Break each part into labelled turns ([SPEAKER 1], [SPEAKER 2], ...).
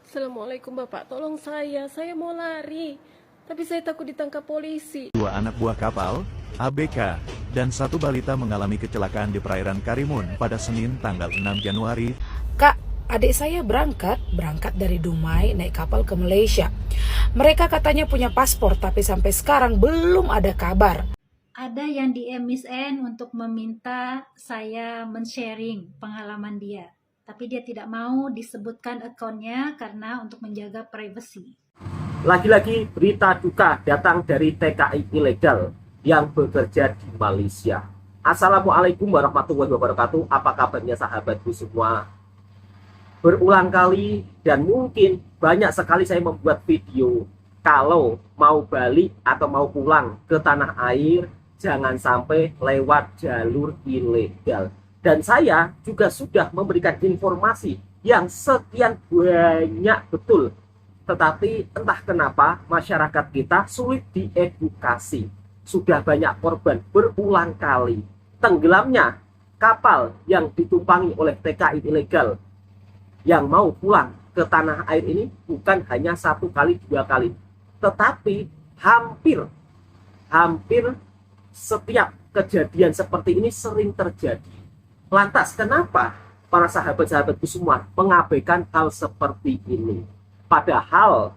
[SPEAKER 1] Assalamualaikum Bapak, tolong saya mau lari. Tapi saya takut ditangkap polisi.
[SPEAKER 2] Dua anak buah kapal, ABK, dan satu balita mengalami kecelakaan di perairan Karimun pada Senin tanggal 6 Januari.
[SPEAKER 3] Kak, adik saya berangkat dari Dumai naik kapal ke Malaysia. Mereka katanya punya paspor, tapi sampai sekarang belum ada kabar.
[SPEAKER 4] Ada yang di MSN untuk meminta saya men-sharing pengalaman dia. Tapi dia tidak mau disebutkan akunnya karena untuk menjaga privasi.
[SPEAKER 5] Lagi-lagi berita duka datang dari TKI ilegal yang bekerja di Malaysia. Assalamualaikum warahmatullahi wabarakatuh. Apa kabarnya sahabatku semua? Berulang kali dan mungkin banyak sekali saya membuat video kalau mau balik atau mau pulang ke tanah air jangan sampai lewat jalur ilegal. Dan saya juga sudah memberikan informasi yang sekian banyak betul. Tetapi entah kenapa masyarakat kita sulit diedukasi. Sudah banyak korban berulang kali. Tenggelamnya kapal yang ditumpangi oleh TKI ilegal yang mau pulang ke tanah air ini bukan hanya satu kali, dua kali. Tetapi hampir setiap kejadian seperti ini sering terjadi. Lantas kenapa para sahabat-sahabatku semua mengabaikan hal seperti ini? Padahal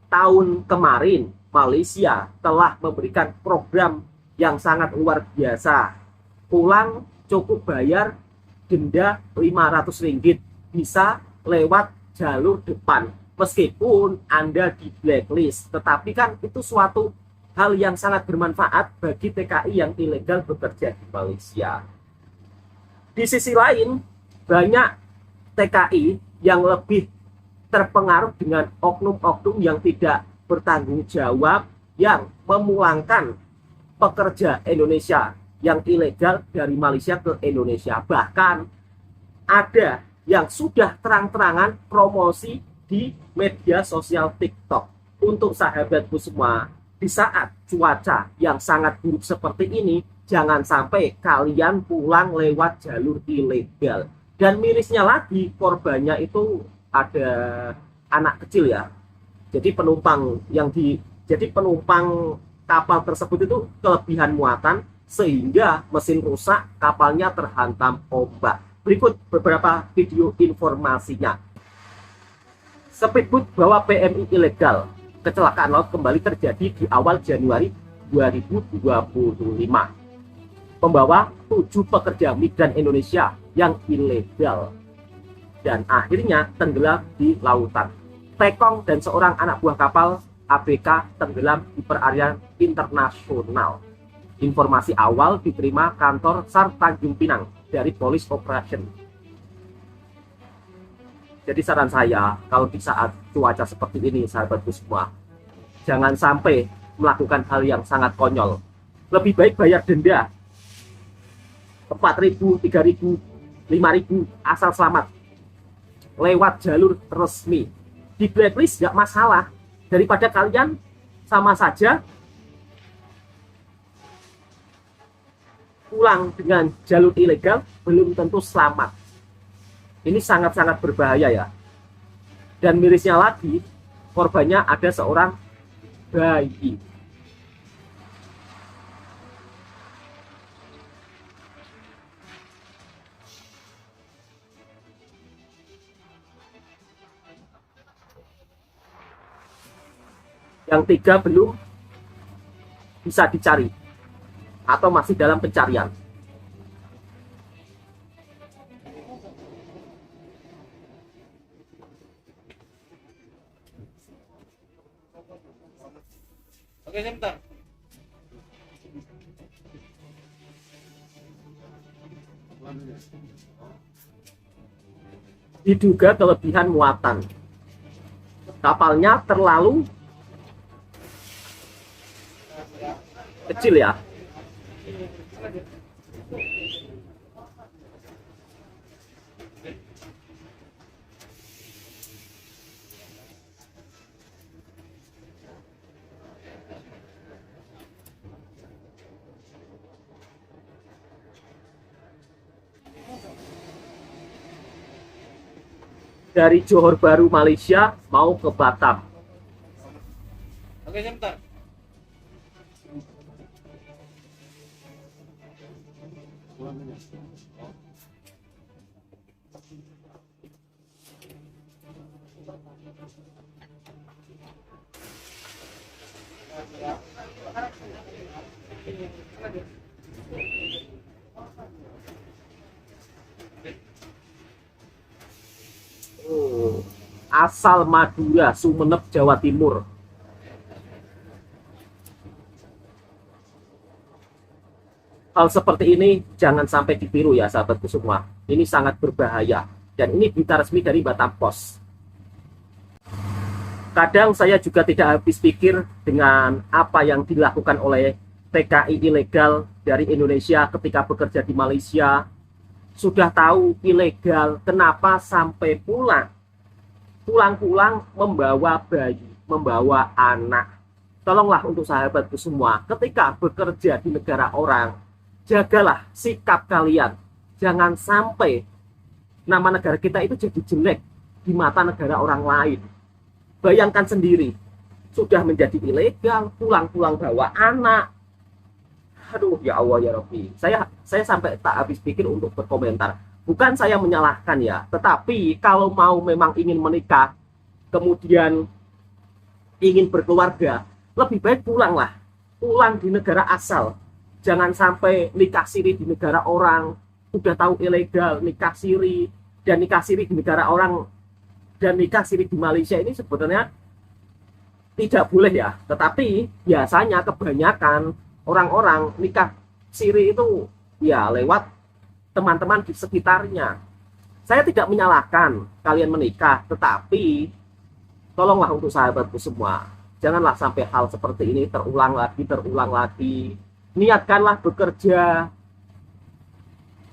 [SPEAKER 5] tahun kemarin Malaysia telah memberikan program yang sangat luar biasa. Pulang cukup bayar denda Rp500, bisa lewat jalur depan. Meskipun Anda di blacklist, tetapi kan itu suatu hal yang sangat bermanfaat bagi TKI yang ilegal bekerja di Malaysia. Di sisi lain, banyak TKI yang lebih terpengaruh dengan oknum-oknum yang tidak bertanggung jawab yang memulangkan pekerja Indonesia yang ilegal dari Malaysia ke Indonesia. Bahkan ada yang sudah terang-terangan promosi di media sosial TikTok. Untuk sahabatku semua, di saat cuaca yang sangat buruk seperti ini, jangan sampai kalian pulang lewat jalur ilegal. Dan mirisnya lagi, korbannya itu ada anak kecil ya. Jadi penumpang kapal tersebut itu kelebihan muatan sehingga mesin rusak, kapalnya terhantam ombak. Berikut beberapa video informasinya. Speedboat bawa PMI ilegal. Kecelakaan laut kembali terjadi di awal Januari 2025. Membawa 7 pekerja migran Indonesia yang ilegal dan akhirnya tenggelam di lautan. Tekong dan seorang anak buah kapal ABK tenggelam di perairan internasional. Informasi awal diterima kantor SAR Tanjung Pinang dari Police Operation. Jadi saran saya, kalau di saat cuaca seperti ini, sahabatku semua, jangan sampai melakukan hal yang sangat konyol. Lebih baik bayar denda 4.000, 3.000, 5.000 asal selamat lewat jalur resmi. Di blacklist nggak masalah, daripada kalian sama saja pulang dengan jalur ilegal belum tentu selamat. Ini sangat-sangat berbahaya ya. Dan mirisnya lagi, korbannya ada seorang bayi. Yang 3 belum bisa dicari atau masih dalam pencarian.
[SPEAKER 6] Oke, sebentar.
[SPEAKER 5] Diduga kelebihan muatan. Kapalnya terlalu kecil ya. dari Johor Bahru Malaysia mau ke Batam.
[SPEAKER 6] Oke, sebentar.
[SPEAKER 5] Asal Madura, Sumeneb, Jawa Timur. Hal seperti ini jangan sampai ditiru ya sahabatku semua. Ini sangat berbahaya. Dan ini berita resmi dari Batam Pos. Kadang saya juga tidak habis pikir dengan apa yang dilakukan oleh TKI ilegal dari Indonesia ketika bekerja di Malaysia. Sudah tahu ilegal, kenapa sampai pulang-pulang membawa bayi, membawa anak. Tolonglah untuk sahabatku semua, ketika bekerja di negara orang, jagalah sikap kalian. Jangan sampai nama negara kita itu jadi jelek di mata negara orang lain. Bayangkan sendiri, sudah menjadi ilegal, pulang-pulang bawa anak. Aduh, ya Allah ya Rabbi. Saya sampai tak habis pikir untuk berkomentar. Bukan saya menyalahkan ya, tetapi kalau mau memang ingin menikah, kemudian ingin berkeluarga, lebih baik pulanglah. Pulang di negara asal. Jangan sampai nikah siri di negara orang, udah tahu ilegal, nikah siri, dan nikah siri di negara orang, dan nikah siri di Malaysia ini sebenarnya tidak boleh ya. Tetapi biasanya kebanyakan orang-orang nikah siri itu ya lewat teman-teman di sekitarnya. Saya tidak menyalahkan kalian menikah, tetapi tolonglah untuk sahabatku semua, janganlah sampai hal seperti ini terulang lagi. Niatkanlah bekerja,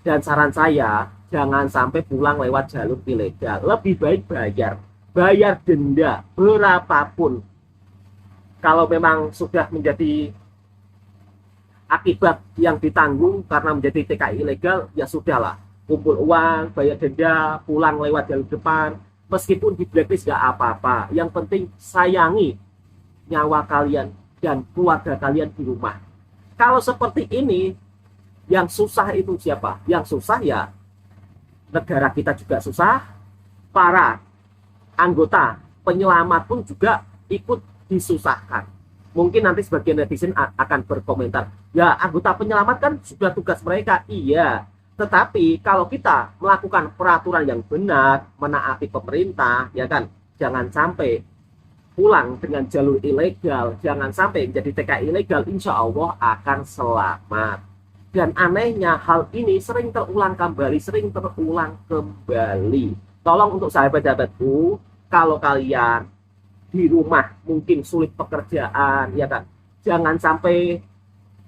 [SPEAKER 5] dan saran saya jangan sampai pulang lewat jalur ilegal. Lebih baik bayar denda berapapun. Kalau memang sudah menjadi akibat yang ditanggung karena menjadi TKI ilegal, ya sudahlah, kumpul uang, bayar denda, pulang lewat jalur depan. Meskipun di blacklist gak apa-apa, yang penting sayangi nyawa kalian dan keluarga kalian di rumah. Kalau seperti ini, yang susah itu siapa? Yang susah ya negara kita juga susah, para anggota penyelamat pun juga ikut disusahkan. Mungkin nanti sebagian netizen akan berkomentar, ya anggota penyelamat kan sudah tugas mereka. Iya, tetapi kalau kita melakukan peraturan yang benar, menaati pemerintah, ya kan, jangan sampai pulang dengan jalur ilegal, jangan sampai menjadi TKI ilegal, insya Allah akan selamat. Dan anehnya hal ini sering terulang kembali. Tolong untuk sahabat-sahabatku, kalau kalian di rumah mungkin sulit pekerjaan, ya kan, jangan sampai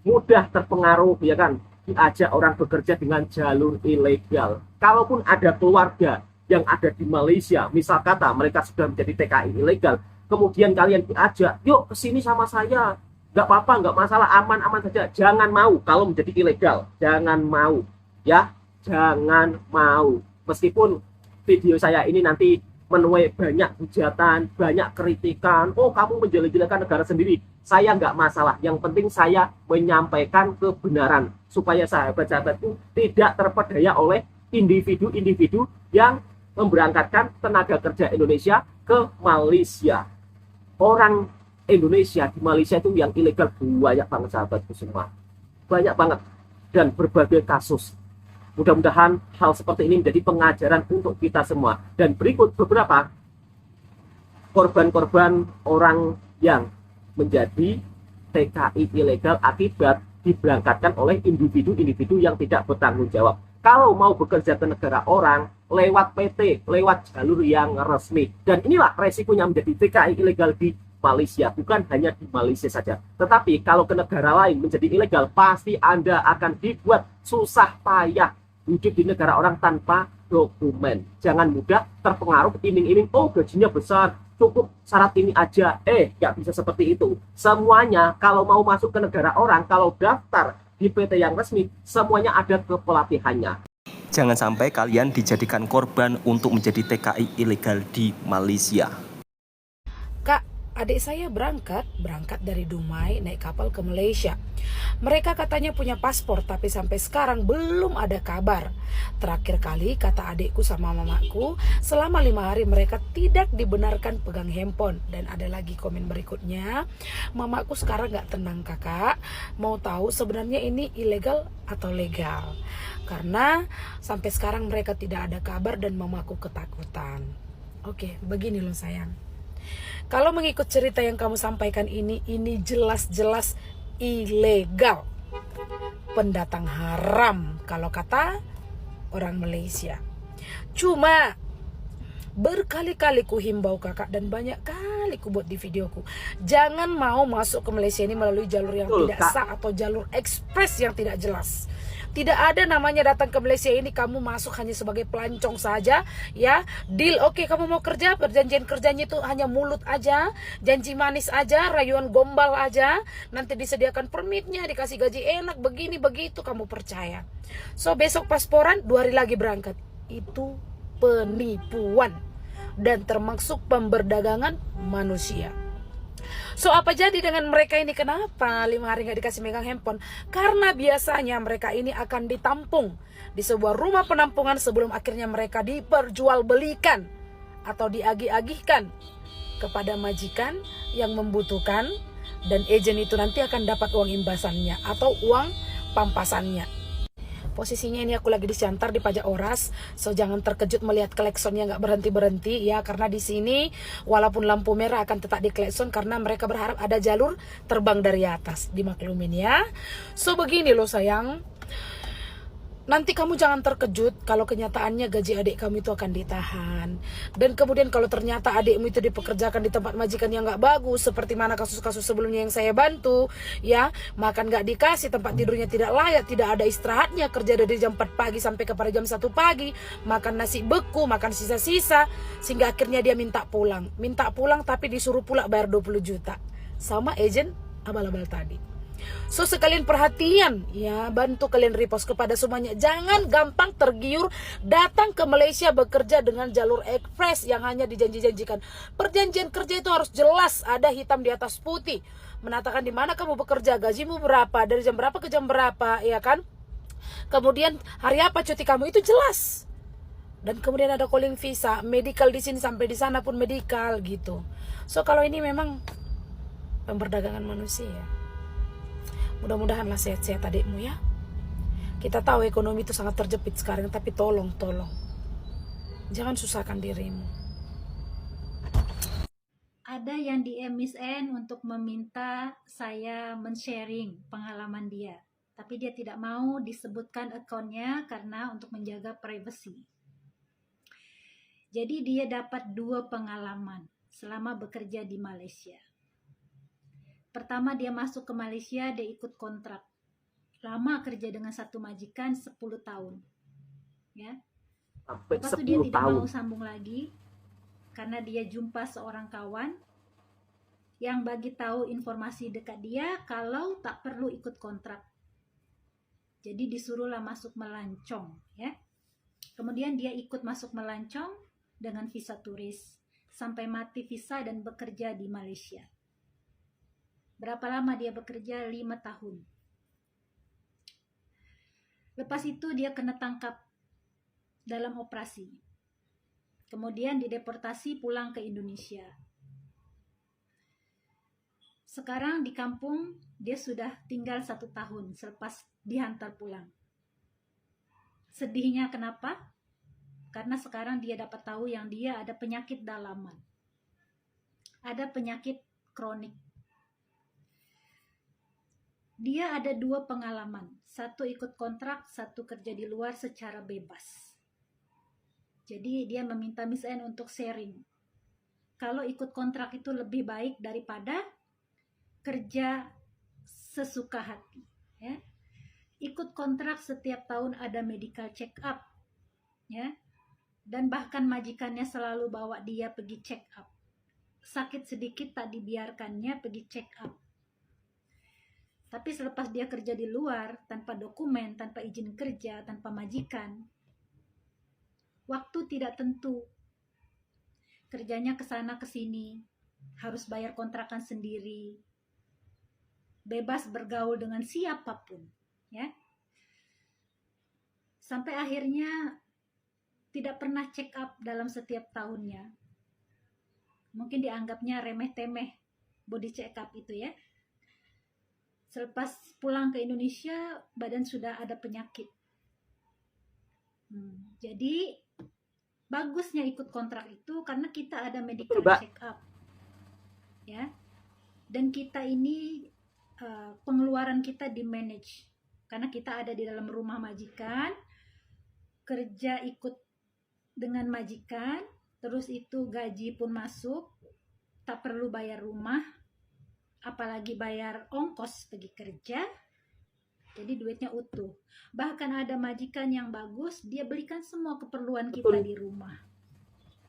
[SPEAKER 5] mudah terpengaruh, ya kan, diajak orang bekerja dengan jalur ilegal. Kalaupun ada keluarga yang ada di Malaysia, misal kata mereka sudah menjadi TKI ilegal, kemudian kalian diajak, yuk kesini sama saya, nggak apa-apa, nggak masalah, aman-aman saja. Jangan mau kalau menjadi ilegal, jangan mau, ya, jangan mau. Meskipun video saya ini nanti menuai banyak hujatan, banyak kritikan, oh kamu menjelek-jelekan negara sendiri, saya nggak masalah. Yang penting saya menyampaikan kebenaran supaya sahabat-sahabatku tidak terpedaya oleh individu-individu yang memberangkatkan tenaga kerja Indonesia ke Malaysia. Orang Indonesia di Malaysia itu yang ilegal banyak banget sahabatku semua, banyak banget, dan berbagai kasus. Mudah-mudahan hal seperti ini menjadi pengajaran untuk kita semua. Dan berikut beberapa korban-korban orang yang menjadi TKI ilegal akibat diberangkatkan oleh individu-individu yang tidak bertanggung jawab. Kalau mau bekerja ke negara orang, lewat PT, lewat jalur yang resmi. Dan inilah resikonya menjadi TKI ilegal di Malaysia. Bukan hanya di Malaysia saja, tetapi kalau ke negara lain menjadi ilegal, pasti Anda akan dibuat susah payah hidup di negara orang tanpa dokumen. Jangan mudah terpengaruh iming-iming, oh gajinya besar, cukup syarat ini aja. Nggak bisa seperti itu. Semuanya kalau mau masuk ke negara orang, kalau daftar di PT yang resmi, semuanya ada kepelatihannya.
[SPEAKER 7] Jangan sampai kalian dijadikan korban untuk menjadi TKI ilegal di Malaysia.
[SPEAKER 3] Kak, adik saya berangkat dari Dumai naik kapal ke Malaysia. Mereka katanya punya paspor, tapi sampai sekarang belum ada kabar. Terakhir kali kata adikku sama mamaku, selama 5 hari mereka tidak dibenarkan pegang handphone. Dan ada lagi komen berikutnya, mamaku sekarang gak tenang kakak, mau tahu sebenarnya ini ilegal atau legal. Karena sampai sekarang mereka tidak ada kabar dan mamaku ketakutan. Oke, begini loh sayang. Kalau mengikut cerita yang kamu sampaikan ini jelas-jelas ilegal, pendatang haram kalau kata orang Malaysia. Cuma berkali-kali ku himbau kakak dan banyak kali ku buat di videoku, jangan mau masuk ke Malaysia ini melalui jalur yang tidak sah atau jalur ekspres yang tidak jelas. Tidak ada namanya datang ke Malaysia ini kamu masuk hanya sebagai pelancong saja, ya. Deal, oke, kamu mau kerja, perjanjian kerjanya itu hanya mulut aja, janji manis aja, rayuan gombal aja, nanti disediakan permitnya, dikasih gaji enak, begini begitu, kamu percaya. So besok pasporan, 2 hari lagi berangkat. Itu penipuan dan termasuk pemberdagangan manusia. So apa jadi dengan mereka ini? Kenapa 5 hari gak dikasih megang handphone? Karena biasanya mereka ini akan ditampung di sebuah rumah penampungan sebelum akhirnya mereka diperjualbelikan atau diagih-agihkan kepada majikan yang membutuhkan, dan agen itu nanti akan dapat uang imbasannya atau uang pampasannya. Posisinya ini aku lagi di Siantar di pajak Oras, so jangan terkejut melihat klaksonnya nggak berhenti-berhenti ya, karena di sini walaupun lampu merah akan tetap diklakson karena mereka berharap ada jalur terbang dari atas, dimaklumin ya. So begini loh sayang, nanti kamu jangan terkejut kalau kenyataannya gaji adik kamu itu akan ditahan. Dan kemudian kalau ternyata adikmu itu dipekerjakan di tempat majikan yang gak bagus, seperti mana kasus-kasus sebelumnya yang saya bantu, ya, makan gak dikasih, tempat tidurnya tidak layak, tidak ada istirahatnya, kerja dari jam 4 pagi sampai kepada jam 1 pagi, makan nasi beku, makan sisa-sisa, sehingga akhirnya dia minta pulang tapi disuruh pula bayar 20 juta sama agen abal-abal tadi. So sekalian perhatian ya, bantu kalian repost kepada semuanya, jangan gampang tergiur datang ke Malaysia bekerja dengan jalur ekspres yang hanya dijanji-janjikan. Perjanjian kerja itu harus jelas, ada hitam di atas putih, menatakan di mana kamu bekerja, gajimu berapa, dari jam berapa ke jam berapa, ya kan. Kemudian hari apa cuti kamu, itu jelas. Dan kemudian ada calling visa, medical di sini sampai di sana pun medical gitu. So kalau ini memang pemberdagangan manusia. Mudah-mudahanlah sehat-sehat adikmu ya. Kita tahu ekonomi itu sangat terjepit sekarang, tapi tolong jangan susahkan dirimu.
[SPEAKER 4] Ada yang DM Miss N untuk meminta saya men-sharing pengalaman dia, tapi dia tidak mau disebutkan akunnya karena untuk menjaga privasi. Jadi dia dapat 2 pengalaman selama bekerja di Malaysia. Pertama, dia masuk ke Malaysia, dia ikut kontrak. Lama kerja dengan satu majikan 10 tahun. Ya.
[SPEAKER 5] Sampai
[SPEAKER 4] Lepas itu
[SPEAKER 5] 10
[SPEAKER 4] dia tidak
[SPEAKER 5] tahun.
[SPEAKER 4] mau sambung lagi karena dia jumpa seorang kawan yang bagi tahu informasi dekat dia kalau tak perlu ikut kontrak. Jadi disuruhlah masuk melancong, ya. Kemudian dia ikut masuk melancong dengan visa turis sampai mati visa dan bekerja di Malaysia. Berapa lama dia bekerja? 5 tahun. Lepas itu dia kena tangkap dalam operasi. Kemudian dideportasi pulang ke Indonesia. Sekarang di kampung dia sudah tinggal 1 tahun selepas dihantar pulang. Sedihnya kenapa? Karena sekarang dia dapat tahu yang dia ada penyakit dalaman. Ada penyakit kronik. Dia ada 2 pengalaman, 1 ikut kontrak, 1 kerja di luar secara bebas. Jadi dia meminta Miss N untuk sharing. Kalau ikut kontrak itu lebih baik daripada kerja sesuka hati. Ya. Ikut kontrak setiap tahun ada medical check up, ya, dan bahkan majikannya selalu bawa dia pergi check up. Sakit sedikit tak dibiarkannya pergi check up. Tapi selepas dia kerja di luar, tanpa dokumen, tanpa izin kerja, tanpa majikan, Waktu tidak tentu. Kerjanya ke sana ke sini, harus bayar kontrakan sendiri. Bebas bergaul dengan siapapun, ya. Sampai akhirnya tidak pernah check up dalam setiap tahunnya. Mungkin dianggapnya remeh-temeh body check up itu ya. Selepas pulang ke Indonesia, badan sudah ada penyakit. Jadi bagusnya ikut kontrak itu karena kita ada medical check up, ya. Dan kita ini pengeluaran kita di manage karena kita ada di dalam rumah majikan, kerja ikut dengan majikan, terus itu gaji pun masuk, tak perlu bayar rumah, apalagi bayar ongkos pergi kerja. Jadi duitnya utuh. Bahkan ada majikan yang bagus, dia belikan semua keperluan kita di rumah.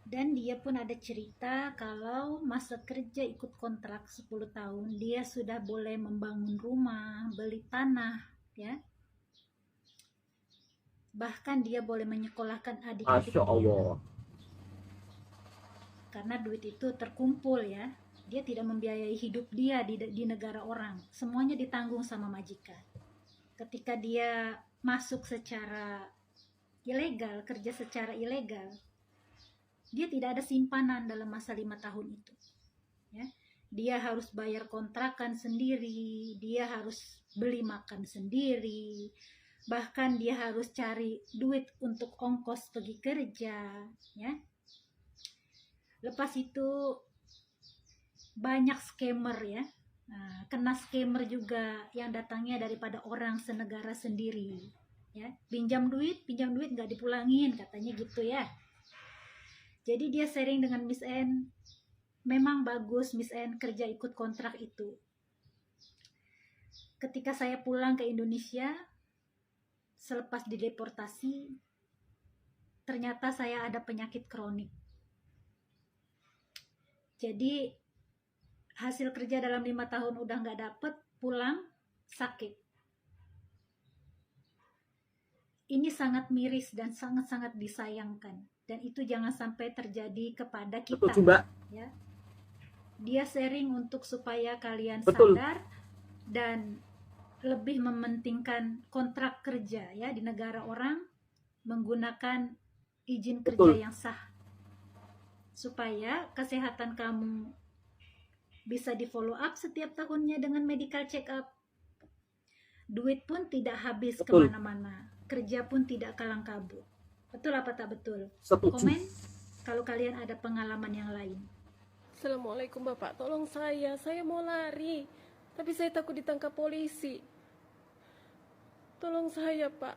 [SPEAKER 4] Dan dia pun ada cerita kalau masa kerja ikut kontrak 10 tahun, dia sudah boleh membangun rumah, beli tanah, ya. Bahkan dia boleh menyekolahkan adik-adik
[SPEAKER 5] Masya
[SPEAKER 4] dia.
[SPEAKER 5] Allah.
[SPEAKER 4] Karena duit itu terkumpul ya. Dia tidak membiayai hidup dia di negara orang. Semuanya ditanggung sama majikan. Ketika dia masuk secara ilegal, kerja secara ilegal, dia tidak ada simpanan dalam masa 5 tahun itu. Ya. Dia harus bayar kontrakan sendiri, dia harus beli makan sendiri, bahkan dia harus cari duit untuk ongkos pergi kerja, ya. Lepas itu banyak scammer ya. Nah, kena scammer juga yang datangnya daripada orang senegara sendiri, ya. Pinjam duit nggak dipulangin katanya gitu ya. Jadi dia sharing dengan Miss N, memang bagus Miss N kerja ikut kontrak itu. Ketika saya pulang ke Indonesia selepas dideportasi, ternyata saya ada penyakit kronik. Jadi hasil kerja dalam 5 tahun udah nggak dapet, pulang sakit. Ini sangat miris dan sangat-sangat disayangkan, dan itu jangan sampai terjadi kepada kita.
[SPEAKER 5] Betul, Mbak.
[SPEAKER 4] Ya. Dia sharing untuk supaya kalian
[SPEAKER 5] Betul.
[SPEAKER 4] sadar dan lebih mementingkan kontrak kerja ya di negara orang, menggunakan izin kerja
[SPEAKER 5] Betul.
[SPEAKER 4] yang sah supaya kesehatan kamu bisa di follow up setiap tahunnya dengan medical check up. Duit pun tidak habis
[SPEAKER 5] Betul.
[SPEAKER 4] kemana-mana, kerja pun tidak kalang kabut. Betul apa tak betul?
[SPEAKER 5] Setuju.
[SPEAKER 4] Komen kalau kalian ada pengalaman yang lain.
[SPEAKER 1] Assalamualaikum Bapak, tolong saya mau lari, tapi saya takut ditangkap polisi. Tolong saya Pak,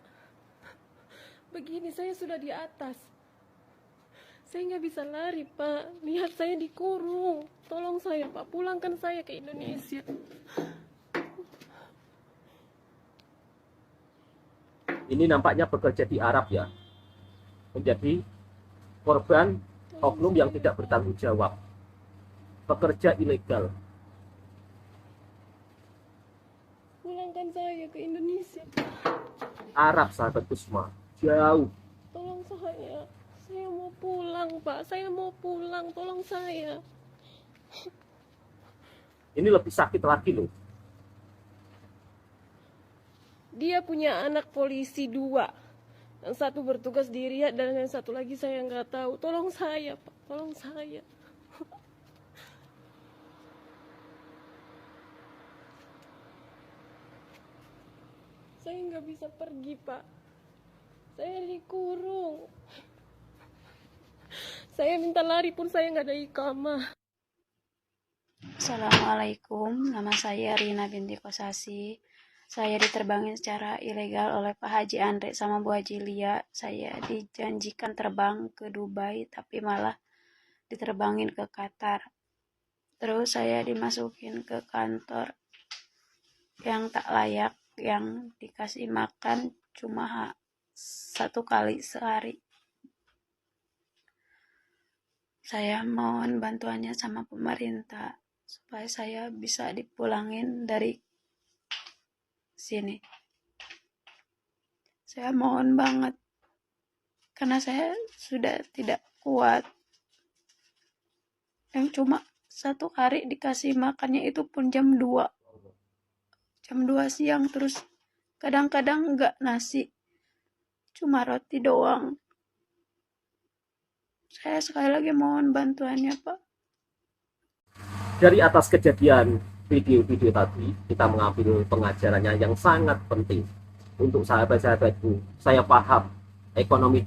[SPEAKER 1] begini saya sudah di atas, saya nggak bisa lari Pak, lihat saya dikurung. Tolong saya Pak, pulangkan saya ke Indonesia.
[SPEAKER 5] Ini nampaknya bekerja di Arab ya, menjadi korban oknum yang tidak bertanggung jawab, pekerja ilegal.
[SPEAKER 1] Pulangkan saya ke Indonesia.
[SPEAKER 5] Arab sahabatku semua, jauh.
[SPEAKER 1] Tolong saya mau pulang Pak, saya mau pulang, tolong saya.
[SPEAKER 5] Ini lebih sakit lagi loh.
[SPEAKER 1] Dia punya anak polisi 2, yang satu bertugas di Riyadh dan yang satu lagi saya nggak tahu. Tolong saya Pak, tolong saya. Saya nggak bisa pergi Pak, saya dikurung. Saya minta lari pun saya nggak ada iqamah.
[SPEAKER 8] Assalamualaikum, nama saya Rina binti Kosasi. Saya diterbangin secara ilegal oleh Pak Haji Andre sama Bu Haji Lia. Saya dijanjikan terbang ke Dubai, tapi malah diterbangin ke Qatar. Terus saya dimasukin ke kantor yang tak layak, yang dikasih makan cuma 1 kali sehari. Saya mohon bantuannya sama pemerintah supaya saya bisa dipulangin dari sini. Saya mohon banget, karena saya sudah tidak kuat. Yang cuma 1 hari dikasih makannya itu pun jam 2 siang, terus kadang-kadang enggak nasi, cuma roti doang. Saya sekali lagi mohon bantuannya, Pak.
[SPEAKER 5] Dari atas kejadian video-video tadi, kita mengambil pengajarannya yang sangat penting untuk sahabat-sahabatku. Saya paham ekonomi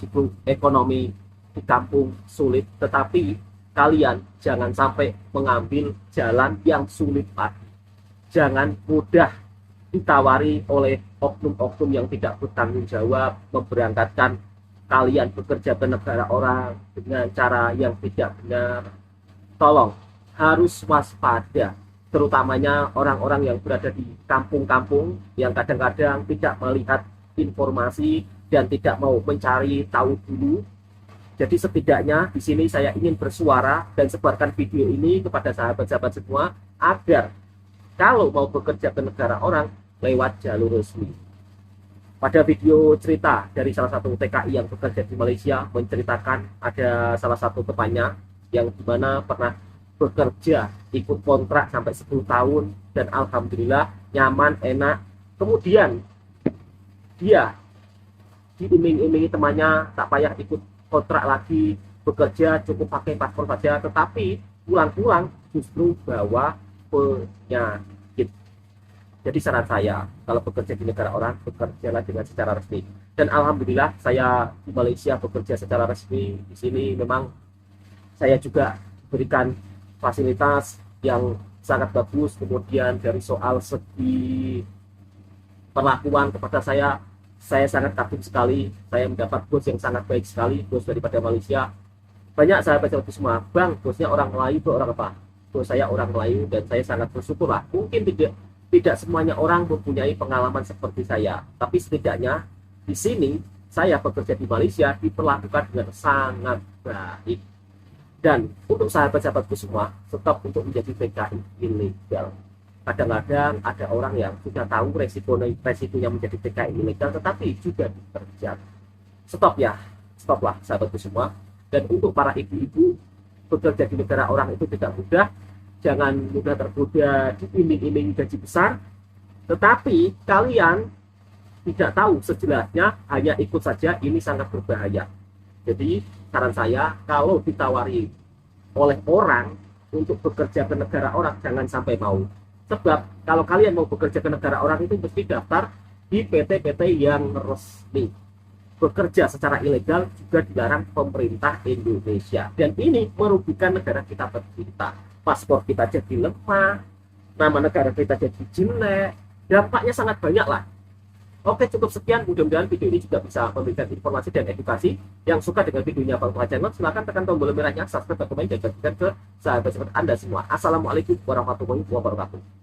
[SPEAKER 5] di kampung sulit, tetapi kalian jangan sampai mengambil jalan yang sulit lagi. Jangan mudah ditawari oleh oknum-oknum yang tidak bertanggung jawab memberangkatkan kalian bekerja ke negara orang dengan cara yang tidak benar. Tolong harus waspada, terutamanya orang-orang yang berada di kampung-kampung yang kadang-kadang tidak melihat informasi dan tidak mau mencari tahu dulu. Jadi setidaknya di sini saya ingin bersuara dan sebarkan video ini kepada sahabat-sahabat semua agar kalau mau bekerja ke negara orang lewat jalur resmi. Pada video cerita dari salah satu TKI yang bekerja di Malaysia menceritakan ada salah satu temannya yang dimana pernah bekerja ikut kontrak sampai 10 tahun dan alhamdulillah nyaman, enak. Kemudian dia diiming-imingi temannya tak payah ikut kontrak lagi, bekerja cukup pakai paspor saja, tetapi pulang-pulang justru bawa penyakit. Jadi saran saya, kalau bekerja di negara orang, bekerjalah dengan secara resmi. Dan alhamdulillah saya di Malaysia bekerja secara resmi. Di sini memang saya juga berikan fasilitas yang sangat bagus. Kemudian dari soal segi perlakuan kepada saya sangat kagum sekali. Saya mendapat bos yang sangat baik sekali, bos daripada Malaysia. Banyak sahabat-sahabat semua, bang, bosnya orang Melayu, orang apa? Bos saya orang Melayu dan saya sangat bersyukur lah. Mungkin tidak semuanya orang mempunyai pengalaman seperti saya, tapi setidaknya di sini saya bekerja di Malaysia diperlakukan dengan sangat baik. Dan untuk sahabat-sahabatku semua, stop untuk menjadi TKI ilegal. Kadang-kadang ada orang yang sudah tahu resikonya menjadi TKI ilegal, tetapi juga diterjang. Stop ya, stoplah sahabatku semua. Dan untuk para ibu-ibu, bekerja di negara orang itu tidak mudah. Jangan mudah tergoda diiming-iming gaji besar, tetapi kalian tidak tahu sejelasnya, hanya ikut saja, ini sangat berbahaya. Jadi saran saya, kalau ditawari oleh orang untuk bekerja ke negara orang, jangan sampai mau. Sebab kalau kalian mau bekerja ke negara orang itu mesti daftar di PT-PT yang resmi. Bekerja secara ilegal juga dilarang pemerintah Indonesia, dan ini merugikan negara kita tercinta. Paspor kita jadi lemah, nama negara kita jadi jelek, dampaknya sangat banyak lah. Oke, cukup sekian, mudah-mudahan video ini juga bisa memberikan informasi dan edukasi. Yang suka dengan videonya Bang Toha Channel, silahkan tekan tombol merahnya, subscribe, komen, dan bagikan ke sahabat-sahabat Anda semua. Assalamualaikum warahmatullahi wabarakatuh.